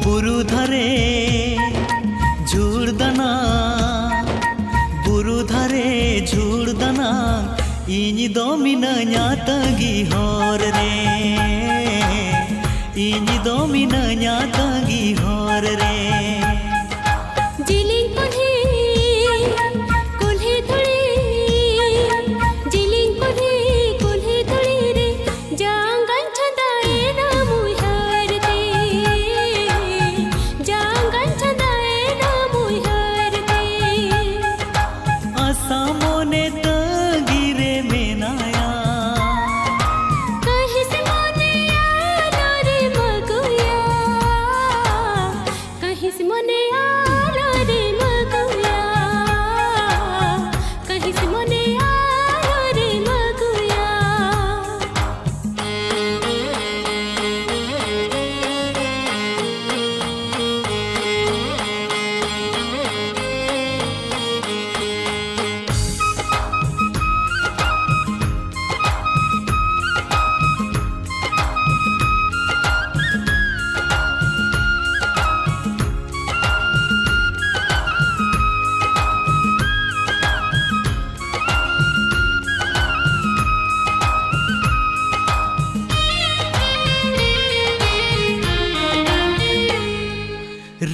बुरु धरे झुड़दना बुरु धरे झुड़दना इनी दो मिनाया तगी होर रे इनी दो मिनाया तगी होर रे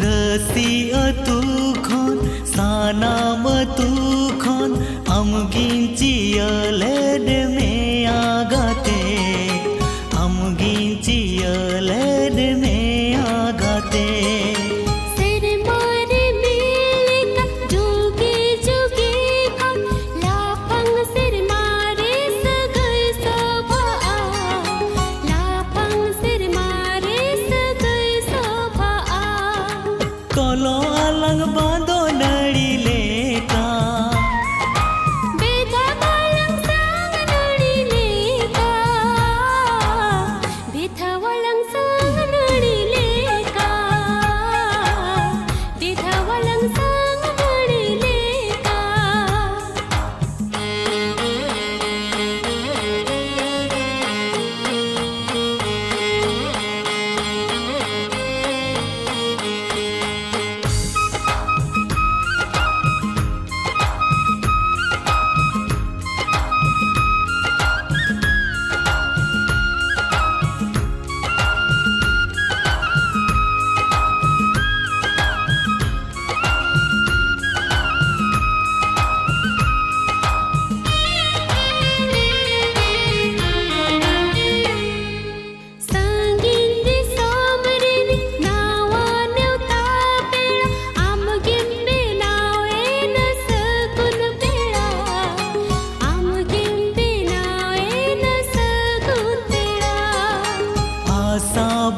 रसी अतु खन सानाम अतु खन अमगिंचियलेड में आगाते अमगिंचियलेड में आगाते कलो अलंग बांधो नड़ी लेका बेधा वलंग संग नड़ी लेका बेधा वलंग संग नड़ी लेका बेधा वलंग संग नड़ी लेका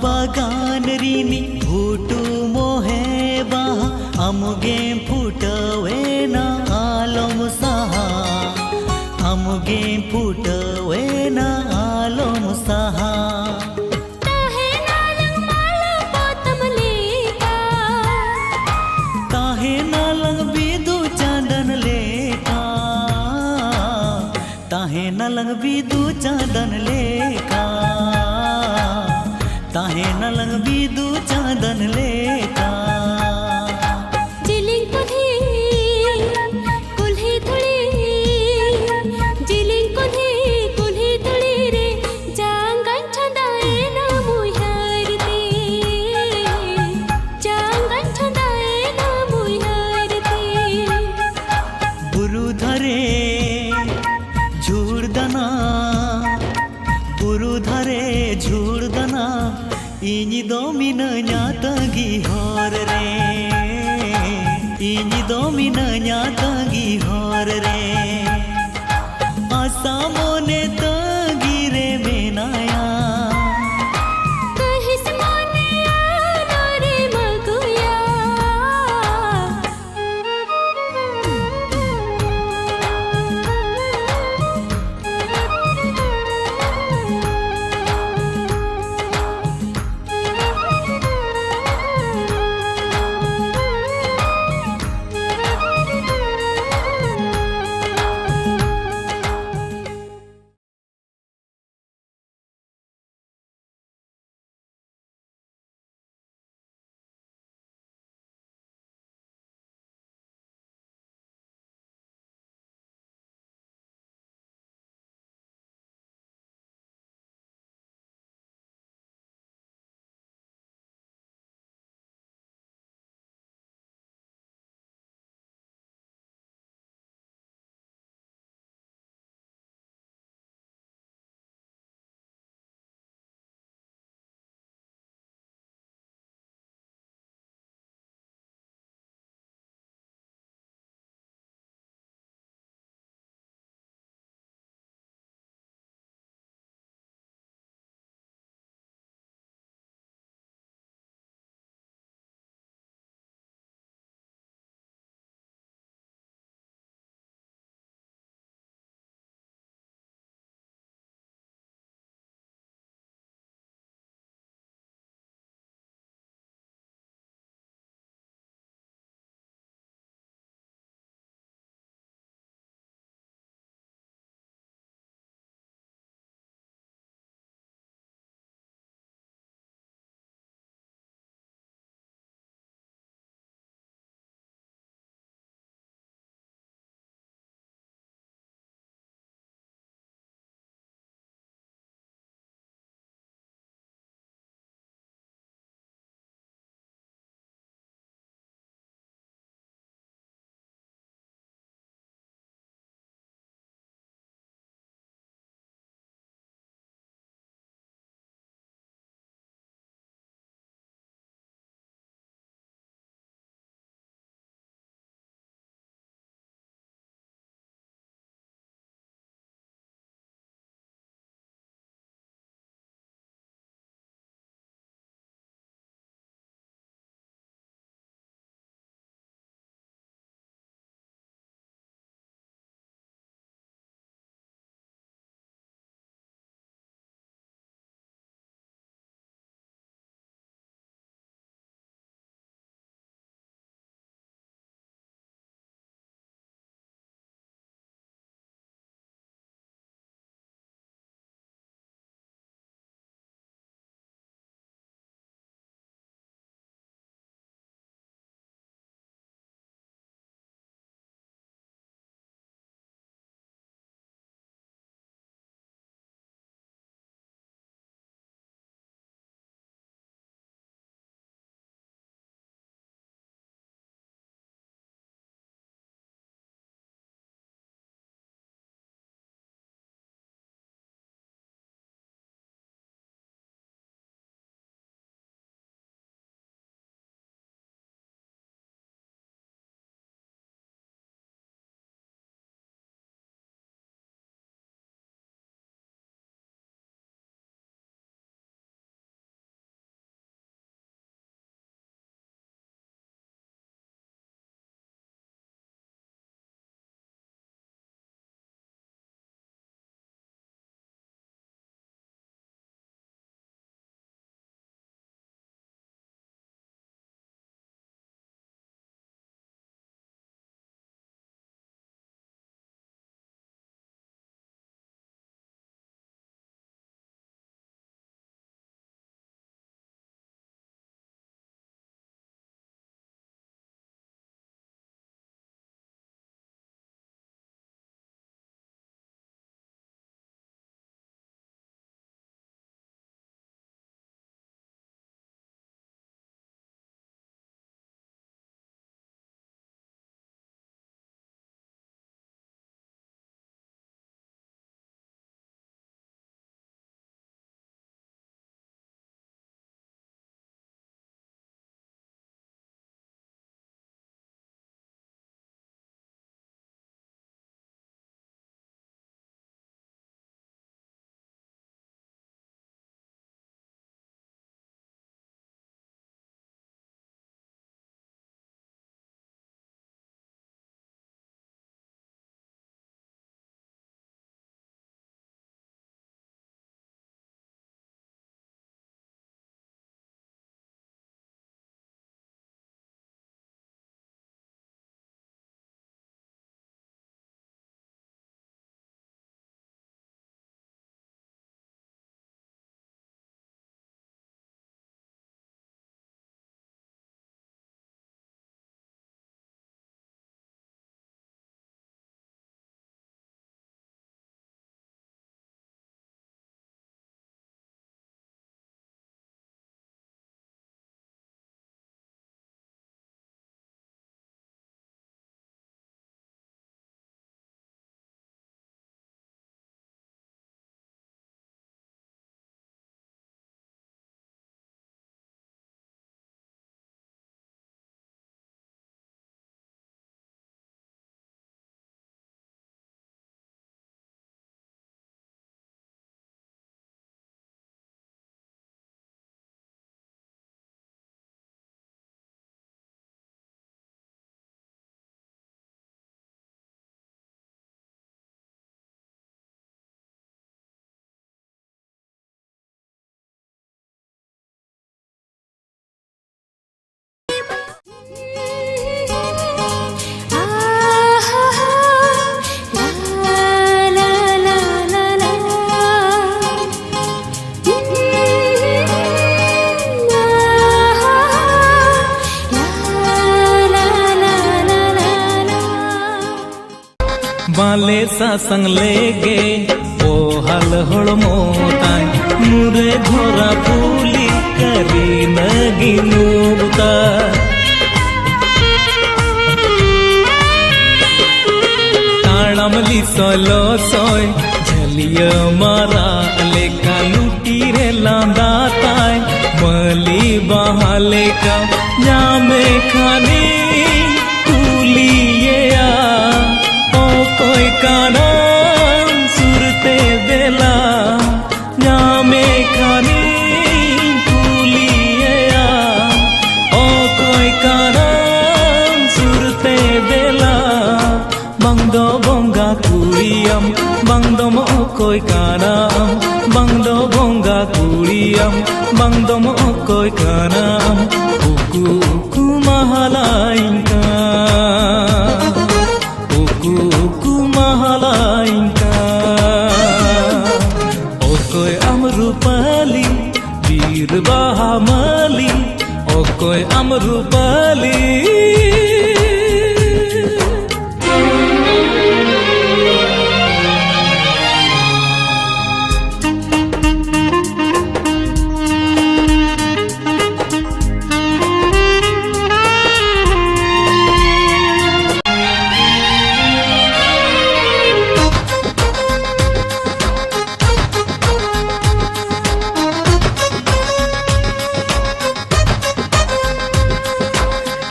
बगान रीनी फूटू मोहे बहा अमुगे फूटवे ना आलम सहा अमुगे फूटवे ना आलम सहा ताहे नालंग माला पोतम लेका ताहे नालंग बिदु चांदन लेका ताहे नालंग बिदु चांदन लेका ताहे नलंग बिदु चांदन लेका जिलिंग कुल्ही धुली जिलिंग कुल्ही धुली रे जांगन छंदाए ना मुहरती जांगन छंदाए ना मुहरती बुरु धरे झुड़दना बुरु धरे झुड़दना इनी दो मिनाया तगी होर रे इनी दो मिनाया तगी होर रे आसा मोने तगी रे मेनाया। बाले सासंग लेगे ओ हल हड़मो ताई मुरे धोरा पुली करी नगी मुबता ताणमली सोलो सोय झलिया मारा लेका लुटी रे लांदा ताई मली बहाले का जामे खानी कुलिया ओ कोई कानाम सुरते देला जामे खानी कुलिया ओ कोई कानाम सुरते देला bangdo bonga kuriam bangdo mo koi kanam bangdo bonga kuriam bangdo mo koi kanam uku uku mahalainka uku uku mahalainka o koi amrupali bir bahamali o koi amrupali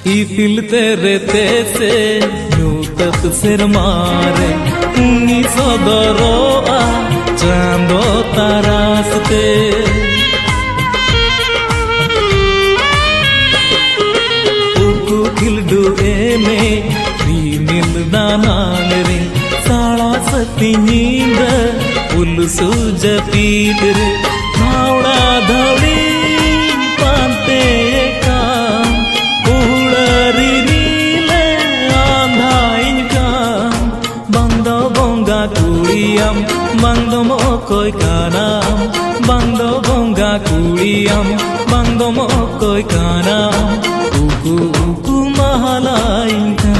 इतिल तेरे तेसे यूतत सिर मारे 1912 चांदो तारासते उकु खिलडू एमे रीमिल दानाल रे साड़ा सती नींद उलसु जपीत रे धावड़ा धावड़ी पांते kuriam bangdo mo koi kanam bangdo bonga kuriam bangdo mo koi kanam uku uku mahalainka